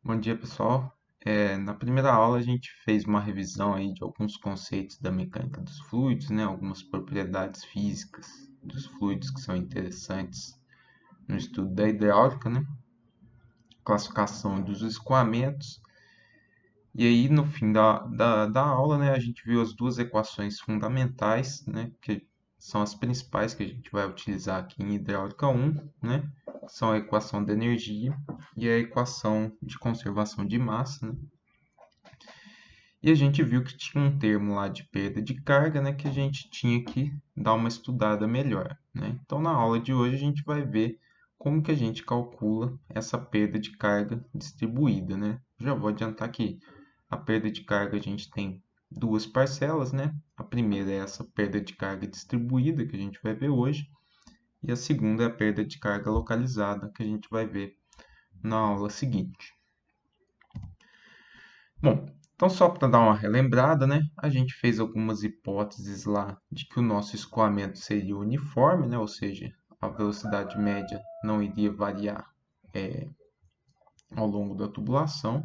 Bom dia, pessoal. Na primeira aula a gente fez uma revisão aí de alguns conceitos da mecânica dos fluidos, né? Algumas propriedades físicas dos fluidos que são interessantes no estudo da hidráulica, né? Classificação dos escoamentos. E aí, no fim da aula, né, a gente viu as duas equações fundamentais, né? Que são as principais que a gente vai utilizar aqui em hidráulica 1, né? São a equação da energia e a equação de conservação de massa, né? E a gente viu que tinha um termo lá de perda de carga, né, que a gente tinha que dar uma estudada melhor, né? Então, na aula de hoje, a gente vai ver como que a gente calcula essa perda de carga distribuída, né? Já vou adiantar que a perda de carga a gente tem duas parcelas, né? A primeira é essa perda de carga distribuída que a gente vai ver hoje, e a segunda é a perda de carga localizada que a gente vai ver na aula seguinte. Bom, então só para dar uma relembrada, né? A gente fez algumas hipóteses lá de que o nosso escoamento seria uniforme, né? Ou seja, a velocidade média não iria variar ao longo da tubulação,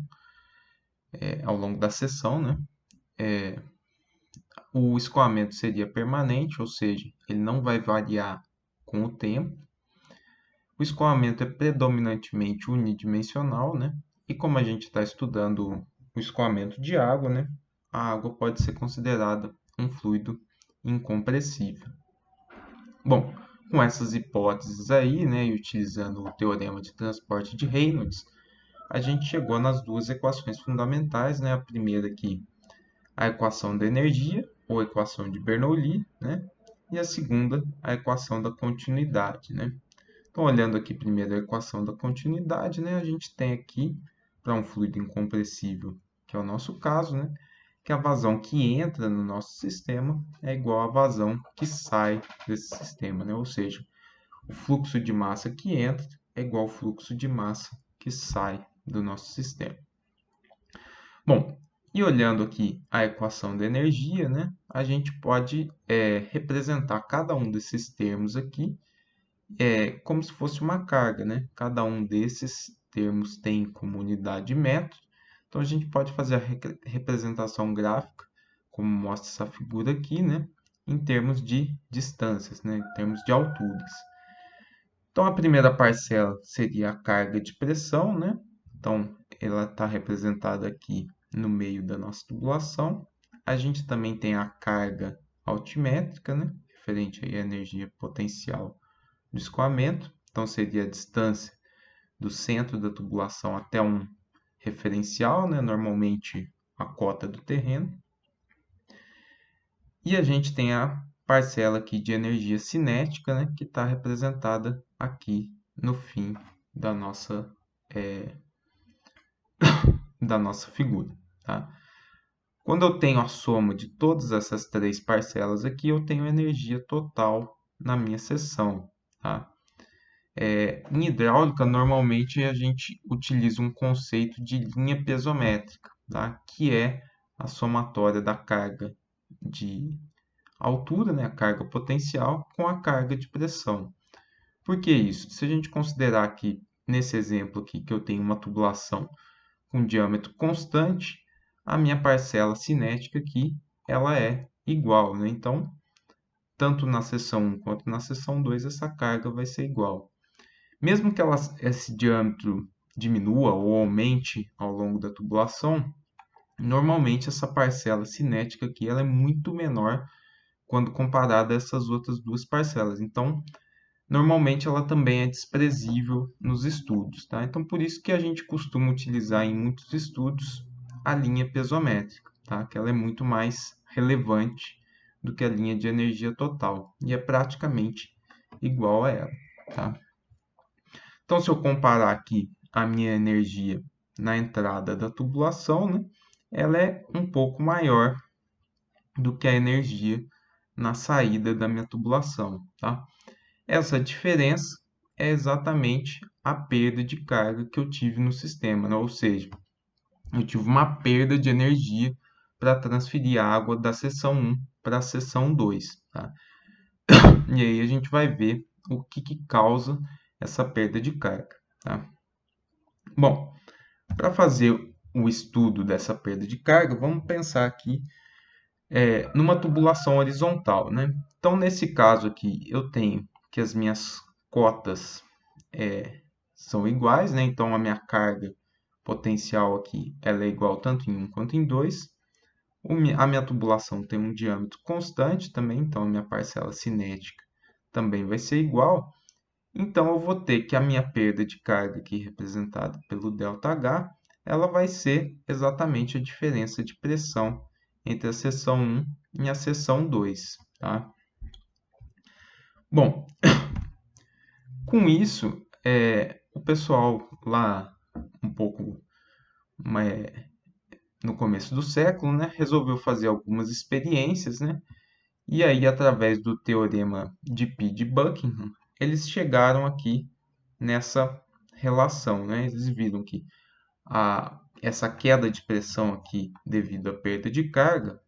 ao longo da seção, né? O escoamento seria permanente, ou seja, ele não vai variar com o tempo. O escoamento é predominantemente unidimensional, né? E como a gente está estudando o escoamento de água, né? A água pode ser considerada um fluido incompressível. Bom, com essas hipóteses aí, né, e utilizando o teorema de transporte de Reynolds, a gente chegou nas duas equações fundamentais, né? A primeira aqui, a equação da energia, ou equação de Bernoulli, né? E a segunda, a equação da continuidade, né? Então, olhando aqui primeiro a equação da continuidade, né, a gente tem aqui, para um fluido incompressível, que é o nosso caso, né, que a vazão que entra no nosso sistema é igual à vazão que sai desse sistema, né? Ou seja, o fluxo de massa que entra é igual ao fluxo de massa que sai do nosso sistema. Bom, e olhando aqui a equação da energia, né, a gente pode representar cada um desses termos aqui como se fosse uma carga, né? Cada um desses termos tem como unidade metro. Então, a gente pode fazer a representação gráfica, como mostra essa figura aqui, né? Em termos de distâncias, né? Em termos de alturas. Então, a primeira parcela seria a carga de pressão, né? Então, ela está representada aqui no meio da nossa tubulação. A gente também tem a carga altimétrica, né? Referente aí à energia potencial do escoamento. Então, seria a distância do centro da tubulação até um referencial, né? Normalmente a cota do terreno. E a gente tem a parcela aqui de energia cinética, né? Que está representada aqui no fim da nossa figura. Tá? Quando eu tenho a soma de todas essas três parcelas aqui, eu tenho energia total na minha seção. Tá? Em hidráulica, normalmente a gente utiliza um conceito de linha pesométrica, tá? Que é a somatória da carga de altura, né? A carga potencial, com a carga de pressão. Por que isso? Se a gente considerar aqui, nesse exemplo aqui, que eu tenho uma tubulação com diâmetro constante, a minha parcela cinética aqui, ela é igual, né? Então, tanto na seção 1 quanto na seção 2, essa carga vai ser igual. Mesmo que esse diâmetro diminua ou aumente ao longo da tubulação, normalmente essa parcela cinética aqui ela é muito menor quando comparada a essas outras duas parcelas. Então, normalmente ela também é desprezível nos estudos. Tá? Então, por isso que a gente costuma utilizar em muitos estudos a linha pesométrica, tá? Que ela é muito mais relevante do que a linha de energia total e é praticamente igual a ela. Tá? Então, se eu comparar aqui a minha energia na entrada da tubulação, né, ela é um pouco maior do que a energia na saída da minha tubulação. Tá? Essa diferença é exatamente a perda de carga que eu tive no sistema, né? Ou seja, eu tive uma perda de energia para transferir a água da seção 1 para a seção 2. Tá? E aí a gente vai ver o que causa essa perda de carga. Tá? Bom, Para fazer o estudo dessa perda de carga, vamos pensar aqui numa tubulação horizontal, né? Então, nesse caso aqui, eu tenho que as minhas cotas são iguais, né? Então, a minha carga potencial aqui ela é igual tanto em 1 quanto em 2. A minha tubulação tem um diâmetro constante também, então a minha parcela cinética também vai ser igual. Então, eu vou ter que a minha perda de carga aqui representada pelo ΔH, ela vai ser exatamente a diferença de pressão entre a seção 1 e a seção 2. Tá? Bom, com isso, o pessoal lá um pouco no começo do século, né, resolveu fazer algumas experiências, né, e aí, através do teorema de Pi de Buckingham, eles chegaram aqui nessa relação, né? Eles viram que essa queda de pressão aqui, devido à perda de carga,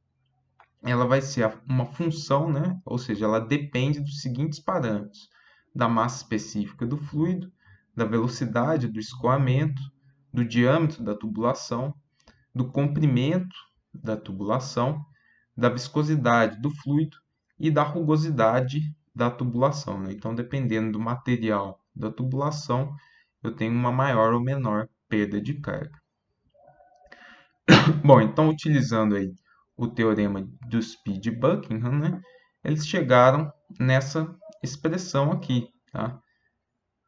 ela vai ser uma função, né? Ou seja, ela depende dos seguintes parâmetros: da massa específica do fluido, da velocidade do escoamento, do diâmetro da tubulação, do comprimento da tubulação, da viscosidade do fluido e da rugosidade da tubulação, né? Então, dependendo do material da tubulação, eu tenho uma maior ou menor perda de carga. Bom, então, utilizando aí o teorema do Pi de Buckingham, né, eles chegaram nessa expressão aqui. Tá?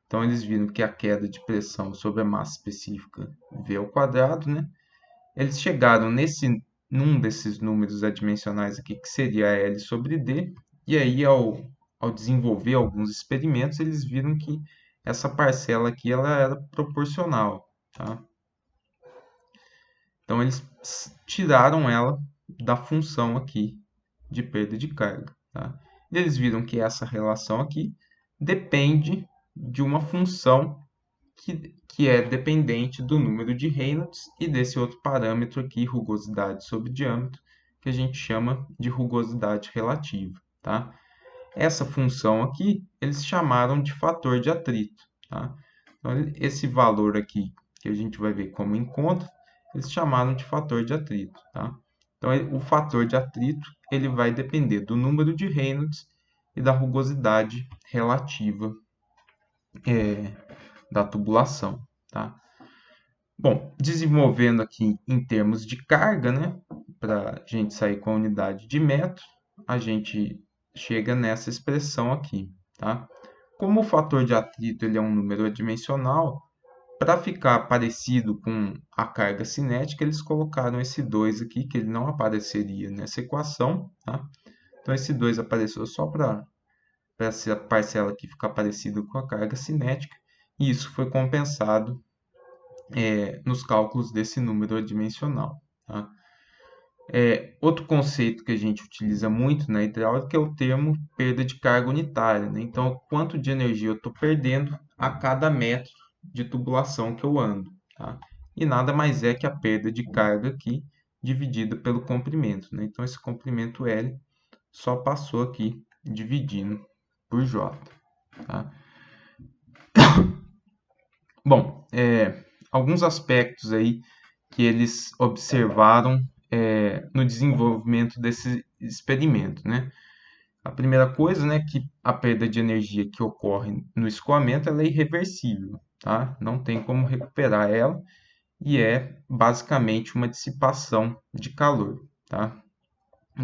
Então, eles viram que a queda de pressão sobre a massa específica V ao quadrado, né, eles chegaram num desses números adimensionais aqui, que seria L sobre D, e aí, ao desenvolver alguns experimentos, eles viram que essa parcela aqui ela era proporcional. Tá? Então, eles tiraram ela da função aqui de perda de carga. Tá? E eles viram que essa relação aqui depende de uma função que é dependente do número de Reynolds e desse outro parâmetro aqui, rugosidade sobre diâmetro, que a gente chama de rugosidade relativa. Tá? Essa função aqui, eles chamaram de fator de atrito. Tá? Então, esse valor aqui, que a gente vai ver como encontra, eles chamaram de fator de atrito. Tá? Então, o fator de atrito ele vai depender do número de Reynolds e da rugosidade relativa da tubulação. Tá? Bom, desenvolvendo aqui em termos de carga, né, para a gente sair com a unidade de metro, a gente chega nessa expressão aqui. Tá? Como o fator de atrito ele é um número adimensional, para ficar parecido com a carga cinética, eles colocaram esse 2 aqui, que ele não apareceria nessa equação. Tá? Então, esse 2 apareceu só para essa parcela aqui ficar parecida com a carga cinética, e isso foi compensado nos cálculos desse número adimensional. Tá? Outro conceito que a gente utiliza muito na hidráulica é o termo perda de carga unitária. Né? Então, quanto de energia eu estou perdendo a cada metro de tubulação que eu ando. Tá? E nada mais é que a perda de carga aqui dividida pelo comprimento. Né? Então, esse comprimento L só passou aqui dividindo por J. Tá? Bom, alguns aspectos aí que eles observaram no desenvolvimento desse experimento, né? A primeira coisa, né, que a perda de energia que ocorre no escoamento ela é irreversível, tá? Não tem como recuperar ela e é basicamente uma dissipação de calor, tá?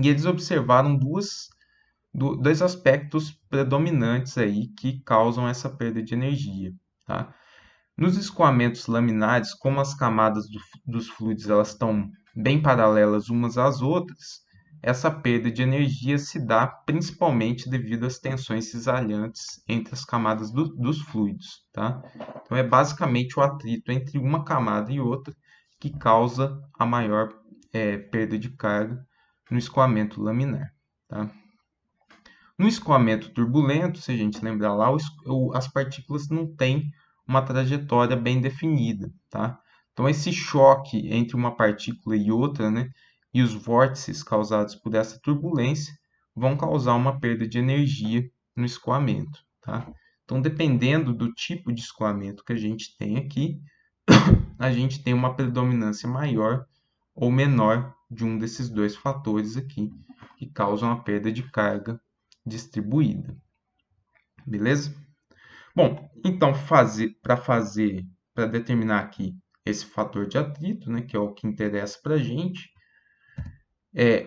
E eles observaram dois aspectos predominantes aí que causam essa perda de energia, tá? Nos escoamentos laminares, como as camadas dos fluidos elas estão bem paralelas umas às outras, essa perda de energia se dá principalmente devido às tensões cisalhantes entre as camadas dos fluidos. Tá? Então, é basicamente o atrito entre uma camada e outra que causa a maior perda de carga no escoamento laminar. Tá? No escoamento turbulento, se a gente lembrar lá, as partículas não têm uma trajetória bem definida. Tá? Então, esse choque entre uma partícula e outra, né, e os vórtices causados por essa turbulência vão causar uma perda de energia no escoamento. Tá? Então, dependendo do tipo de escoamento que a gente tem aqui, a gente tem uma predominância maior ou menor de um desses dois fatores aqui, que causam a perda de carga distribuída. Beleza? Bom, então para determinar aqui esse fator de atrito, né, que é o que interessa para a gente,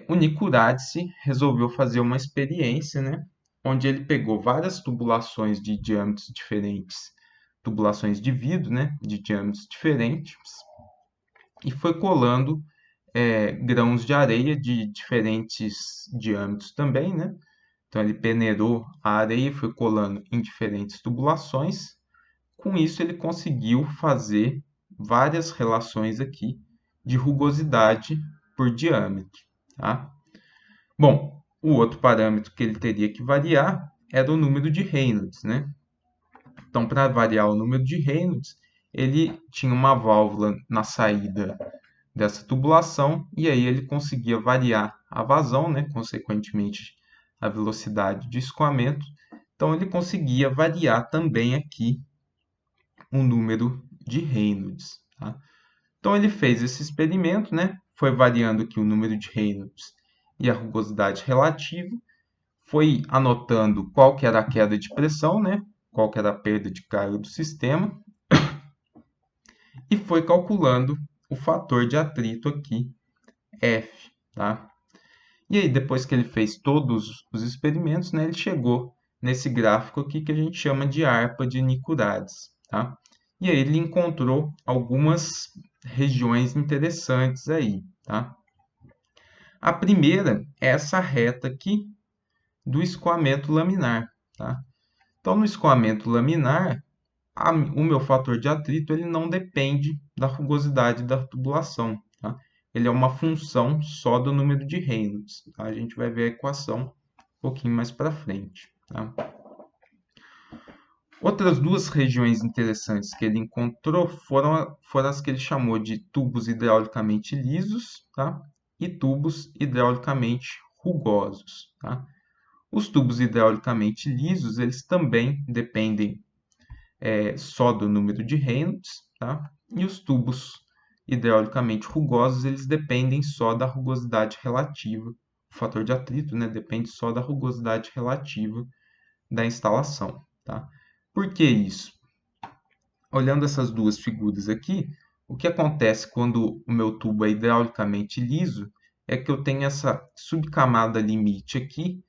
o Nicurádice resolveu fazer uma experiência, né, onde ele pegou várias tubulações de diâmetros diferentes, tubulações de vidro, né, de diâmetros diferentes, e foi colando grãos de areia de diferentes diâmetros também, né? Então ele peneirou a areia e foi colando em diferentes tubulações. Com isso ele conseguiu fazer várias relações aqui de rugosidade por diâmetro, tá? Bom, o outro parâmetro que ele teria que variar era o número de Reynolds, né? Então, para variar o número de Reynolds, ele tinha uma válvula na saída dessa tubulação e aí ele conseguia variar a vazão, né? Consequentemente, a velocidade de escoamento. Então, ele conseguia variar também aqui o número de Reynolds, tá? Então, ele fez esse experimento, né? Foi variando aqui o número de Reynolds e a rugosidade relativa, foi anotando qual que era a queda de pressão, né? Qual que era a perda de carga do sistema, e foi calculando o fator de atrito aqui, F, tá? E aí, depois que ele fez todos os experimentos, né, ele chegou nesse gráfico aqui que a gente chama de harpa de Nicurádice, tá? E aí ele encontrou algumas regiões interessantes aí, tá? A primeira é essa reta aqui do escoamento laminar, tá? Então, no escoamento laminar, o meu fator de atrito ele não depende da rugosidade da tubulação, tá? Ele é uma função só do número de Reynolds, tá? A gente vai ver a equação um pouquinho mais para frente, tá? Outras duas regiões interessantes que ele encontrou foram as que ele chamou de tubos hidraulicamente lisos, tá? E tubos hidraulicamente rugosos, tá? Os tubos hidraulicamente lisos, eles também dependem só do número de Reynolds, tá? E os tubos hidraulicamente rugosos, eles dependem só da rugosidade relativa. O fator de atrito, né, depende só da rugosidade relativa da instalação, tá? Por que isso? Olhando essas duas figuras aqui, o que acontece quando o meu tubo é hidraulicamente liso é que eu tenho essa subcamada limite aqui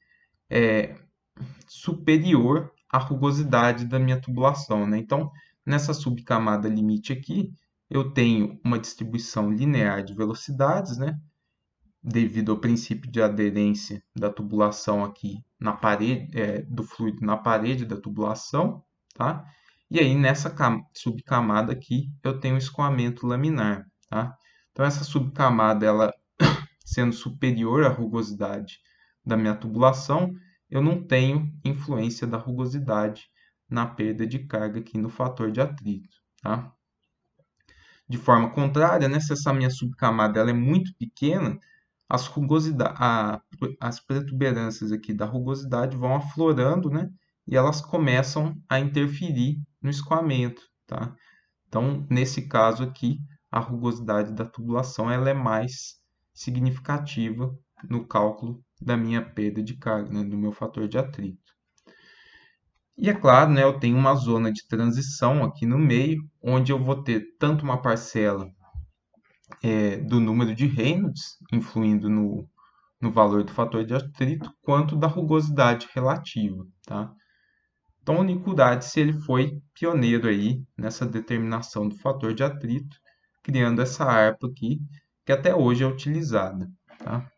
superior à rugosidade da minha tubulação, né? Então, nessa subcamada limite aqui, eu tenho uma distribuição linear de velocidades, né? Devido ao princípio de aderência da tubulação aqui na parede, do fluido na parede da tubulação, tá? E aí, nessa subcamada aqui, eu tenho o escoamento laminar, tá? Então, essa subcamada, ela sendo superior à rugosidade da minha tubulação, eu não tenho influência da rugosidade na perda de carga aqui no fator de atrito, tá? De forma contrária, né, se essa minha subcamada ela é muito pequena, as protuberâncias aqui da rugosidade vão aflorando, né, e elas começam a interferir no escoamento, tá? Então, nesse caso aqui, a rugosidade da tubulação ela é mais significativa no cálculo da minha perda de carga, né, do meu fator de atrito. E é claro, né, eu tenho uma zona de transição aqui no meio, onde eu vou ter tanto uma parcela do número de Reynolds, influindo no valor do fator de atrito, quanto da rugosidade relativa, tá? Então, o Nicurádice ele foi pioneiro aí nessa determinação do fator de atrito, criando essa harpa aqui, que até hoje é utilizada, tá?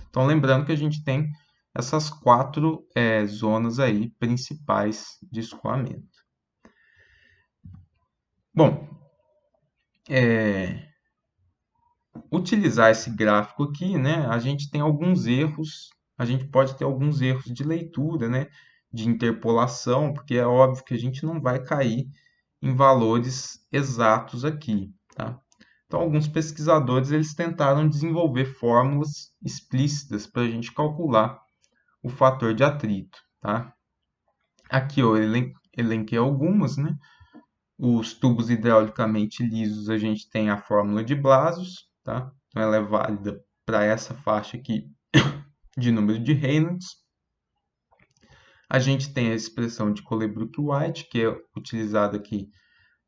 Então, lembrando que a gente tem essas quatro zonas aí principais de escoamento. Bom, utilizar esse gráfico aqui, né, a gente tem alguns erros, a gente pode ter alguns erros de leitura, né, de interpolação, porque é óbvio que a gente não vai cair em valores exatos aqui, tá? Então, alguns pesquisadores eles tentaram desenvolver fórmulas explícitas para a gente calcular o fator de atrito, tá? Aqui eu elenquei algumas, né? Os tubos hidraulicamente lisos, a gente tem a fórmula de Blasius, tá? Então, ela é válida para essa faixa aqui de número de Reynolds. A gente tem a expressão de Colebrook-White, que é utilizada aqui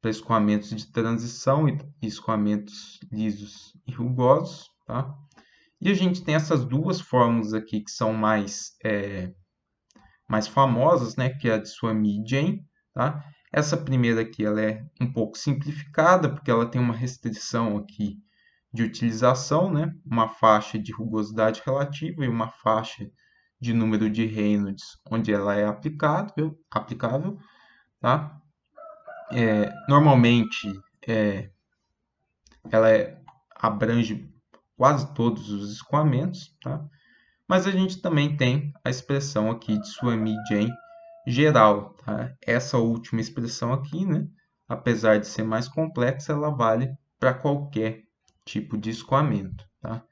para escoamentos de transição e escoamentos lisos e rugosos, tá? E a gente tem essas duas fórmulas aqui que são mais famosas, né? Que é a de Swamy e Jain, tá? Essa primeira aqui ela é um pouco simplificada, porque ela tem uma restrição aqui de utilização, né? Uma faixa de rugosidade relativa e uma faixa de número de Reynolds, onde ela é aplicável, tá? Normalmente, ela abrange quase todos os escoamentos, tá? Mas a gente também tem a expressão aqui de Swamy-Jain geral, tá? Essa última expressão aqui, né? Apesar de ser mais complexa, ela vale para qualquer tipo de escoamento, tá?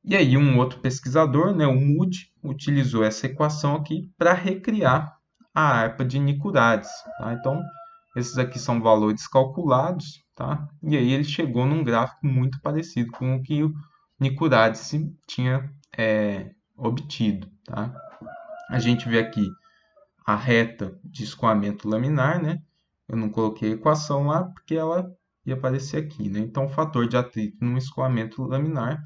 E aí um outro pesquisador, né, o Moody, utilizou essa equação aqui para recriar a harpa de Nicurades, tá? Então, esses aqui são valores calculados, tá? E aí ele chegou num gráfico muito parecido com o que o Nicurades tinha obtido, tá? A gente vê aqui a reta de escoamento laminar, né? Eu não coloquei a equação lá porque ela ia aparecer aqui, né? Então, o fator de atrito no escoamento laminar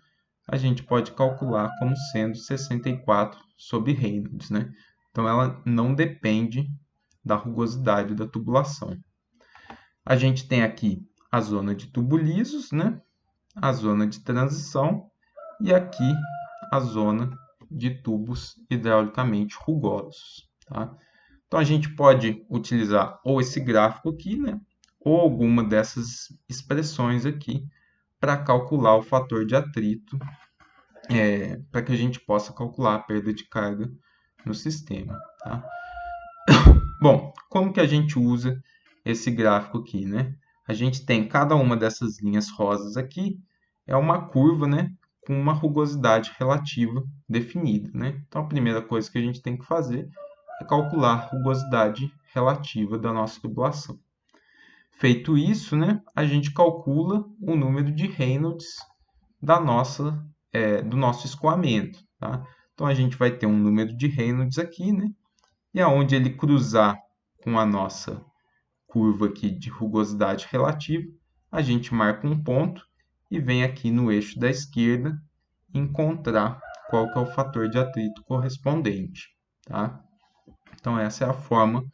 a gente pode calcular como sendo 64 sobre Reynolds, né? Então, ela não depende da rugosidade da tubulação. A gente tem aqui a zona de tubo lisos, né? A zona de transição e aqui a zona de tubos hidraulicamente rugosos, tá? Então, a gente pode utilizar ou esse gráfico aqui, né? Ou alguma dessas expressões aqui para calcular o fator de atrito, para que a gente possa calcular a perda de carga no sistema, tá? Bom, como que a gente usa esse gráfico aqui, né? A gente tem cada uma dessas linhas rosas aqui, é uma curva, né? Com uma rugosidade relativa definida, né? Então, a primeira coisa que a gente tem que fazer é calcular a rugosidade relativa da nossa tubulação. Feito isso, né? A gente calcula o número de Reynolds do nosso escoamento, tá? Então, a gente vai ter um número de Reynolds aqui, né? E aonde ele cruzar com a nossa curva aqui de rugosidade relativa, a gente marca um ponto e vem aqui no eixo da esquerda encontrar qual que é o fator de atrito correspondente, tá? Então, essa é a forma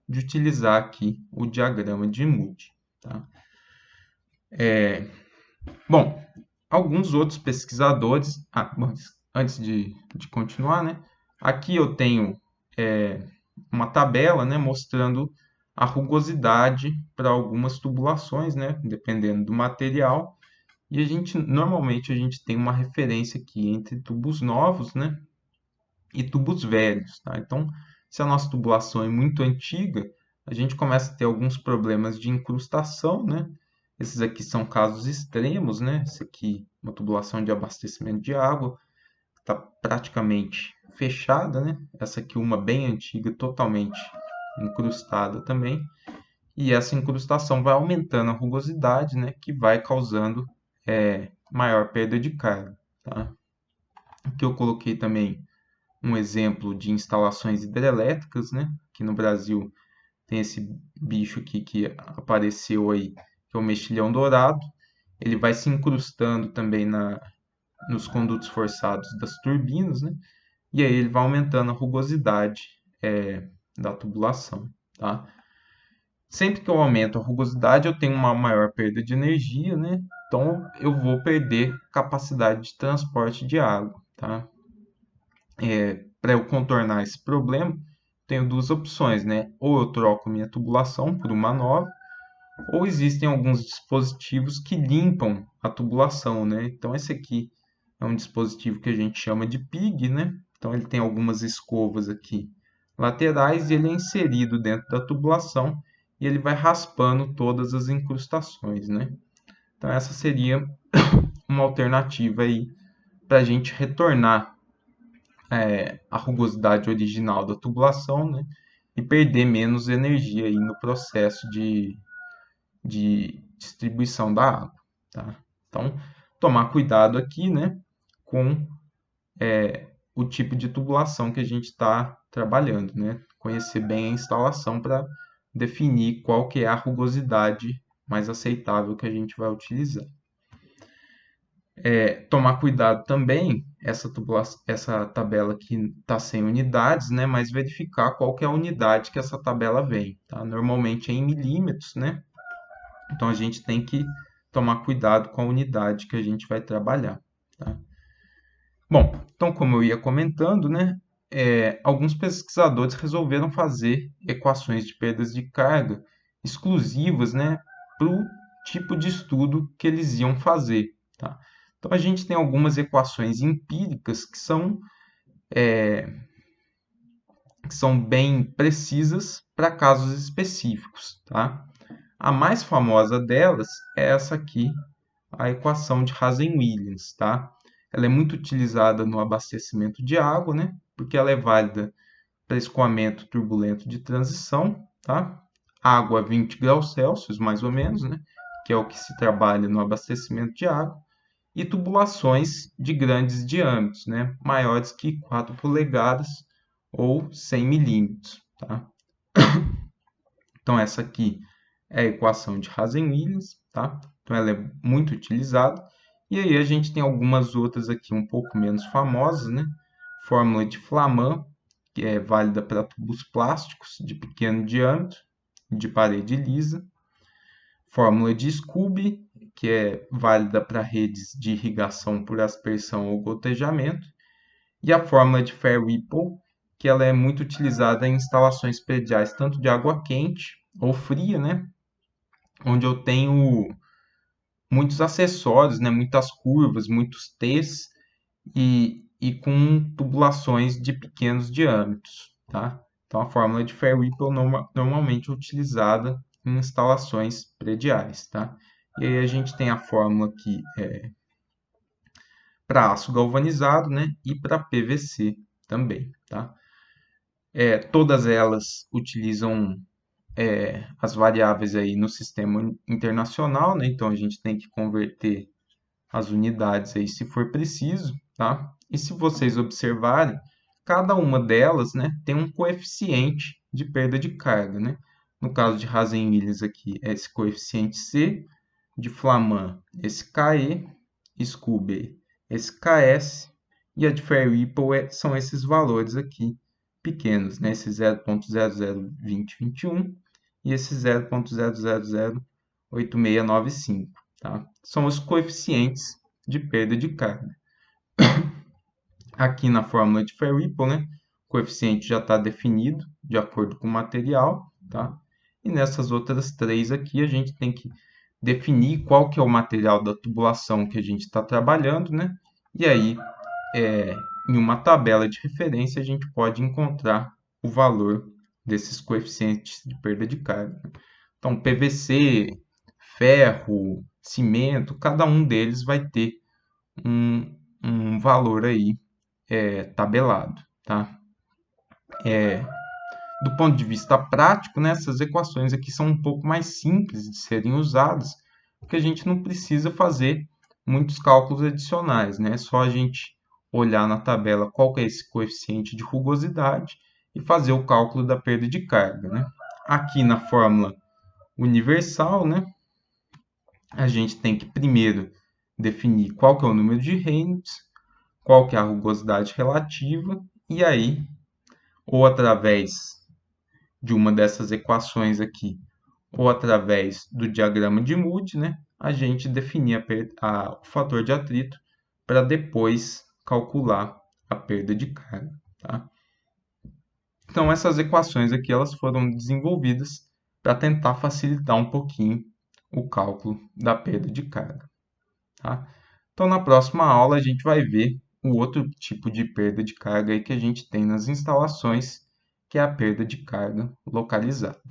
de utilizar aqui o diagrama de Moody, tá? Bom, alguns outros pesquisadores... antes de continuar, né? Aqui eu tenho uma tabela, né, mostrando a rugosidade para algumas tubulações, né, dependendo do material. E normalmente a gente tem uma referência aqui entre tubos novos, né, e tubos velhos, tá? Então, se a nossa tubulação é muito antiga, a gente começa a ter alguns problemas de incrustação, né? Esses aqui são casos extremos, né? Esse aqui, uma tubulação de abastecimento de água, está praticamente fechada, né? Essa aqui, uma bem antiga, totalmente incrustada também. E essa incrustação vai aumentando a rugosidade, né? Que vai causando maior perda de carga, tá? Aqui eu coloquei também um exemplo de instalações hidrelétricas, né? Aqui no Brasil tem esse bicho aqui que apareceu aí, que é o mexilhão dourado. Ele vai se incrustando também nos condutos forçados das turbinas, né? E aí ele vai aumentando a rugosidade da tubulação, tá? Sempre que eu aumento a rugosidade, eu tenho uma maior perda de energia, né? Então eu vou perder capacidade de transporte de água, tá? Para eu contornar esse problema, tenho duas opções, né? Ou eu troco minha tubulação por uma nova, ou existem alguns dispositivos que limpam a tubulação, né? Então esse aqui é um dispositivo que a gente chama de PIG, né? Então ele tem algumas escovas aqui laterais e ele é inserido dentro da tubulação e ele vai raspando todas as incrustações, né? Então essa seria uma alternativa aí para a gente retornar a rugosidade original da tubulação, né? E perder menos energia aí no processo de distribuição da água, tá? Então, tomar cuidado aqui, né, com o tipo de tubulação que a gente está trabalhando, né? Conhecer bem a instalação para definir qual que é a rugosidade mais aceitável que a gente vai utilizar. Tomar cuidado também, essa tabela aqui está sem unidades, né? Mas verificar qual que é a unidade que essa tabela vem, tá? Normalmente é em milímetros, né? Então a gente tem que tomar cuidado com a unidade que a gente vai trabalhar, tá? Bom, então como eu ia comentando, né? Alguns pesquisadores resolveram fazer equações de perdas de carga exclusivas, né? Para o tipo de estudo que eles iam fazer, tá? Então a gente tem algumas equações empíricas que são bem precisas para casos específicos, tá? A mais famosa delas é essa aqui, a equação de Hazen-Williams, tá? Ela é muito utilizada no abastecimento de água, né? Porque ela é válida para escoamento turbulento de transição, tá? Água a 20 graus Celsius, mais ou menos, né? Que é o que se trabalha no abastecimento de água. E tubulações de grandes diâmetros, né? Maiores que 4 polegadas ou 100 milímetros, tá? Então, essa aqui é a equação de Hazen-Williams, tá? Então, ela é muito utilizada. E aí, a gente tem algumas outras aqui um pouco menos famosas, né? Fórmula de Flaman, que é válida para tubos plásticos de pequeno diâmetro, de parede lisa. Fórmula de Scooby, que é válida para redes de irrigação por aspersão ou gotejamento. E a fórmula de Fair-Whipple, que ela é muito utilizada em instalações prediais tanto de água quente ou fria, né? Onde eu tenho muitos acessórios, né? Muitas curvas, muitos T's e com tubulações de pequenos diâmetros, tá? Então, a fórmula de Fair-Whipple normalmente é utilizada em instalações prediais, tá? E aí a gente tem a fórmula aqui para aço galvanizado, né? E para PVC também, tá? Todas elas utilizam as variáveis aí no sistema internacional, né? Então a gente tem que converter as unidades aí se for preciso, tá? E se vocês observarem, cada uma delas, né, tem um coeficiente de perda de carga, né? No caso de Hazen-Williams aqui, é esse coeficiente C, de Flaman, esse KE, Scooby, esse KS, e a de Fair-Whipple são esses valores aqui pequenos, né? Esse 0.002021 e esse 0.0008695, tá? São os coeficientes de perda de carga. Aqui na fórmula de Fair-Whipple, né, o coeficiente já está definido de acordo com o material, tá? E nessas outras três aqui a gente tem que definir qual que é o material da tubulação que a gente está trabalhando, né? E aí, em uma tabela de referência, a gente pode encontrar o valor desses coeficientes de perda de carga. Então, PVC, ferro, cimento, cada um deles vai ter um valor aí tabelado, tá? Do ponto de vista prático, né, essas equações aqui são um pouco mais simples de serem usadas, porque a gente não precisa fazer muitos cálculos adicionais, né? É só a gente olhar na tabela qual que é esse coeficiente de rugosidade e fazer o cálculo da perda de carga, né? Aqui na fórmula universal, né, a gente tem que primeiro definir qual que é o número de Reynolds, qual que é a rugosidade relativa, e aí, ou através de uma dessas equações aqui, ou através do diagrama de Moody, né, a gente definir o fator de atrito para depois calcular a perda de carga, tá? Então, essas equações aqui elas foram desenvolvidas para tentar facilitar um pouquinho o cálculo da perda de carga, tá? Então, na próxima aula, a gente vai ver o outro tipo de perda de carga aí que a gente tem nas instalações, que é a perda de carga localizada.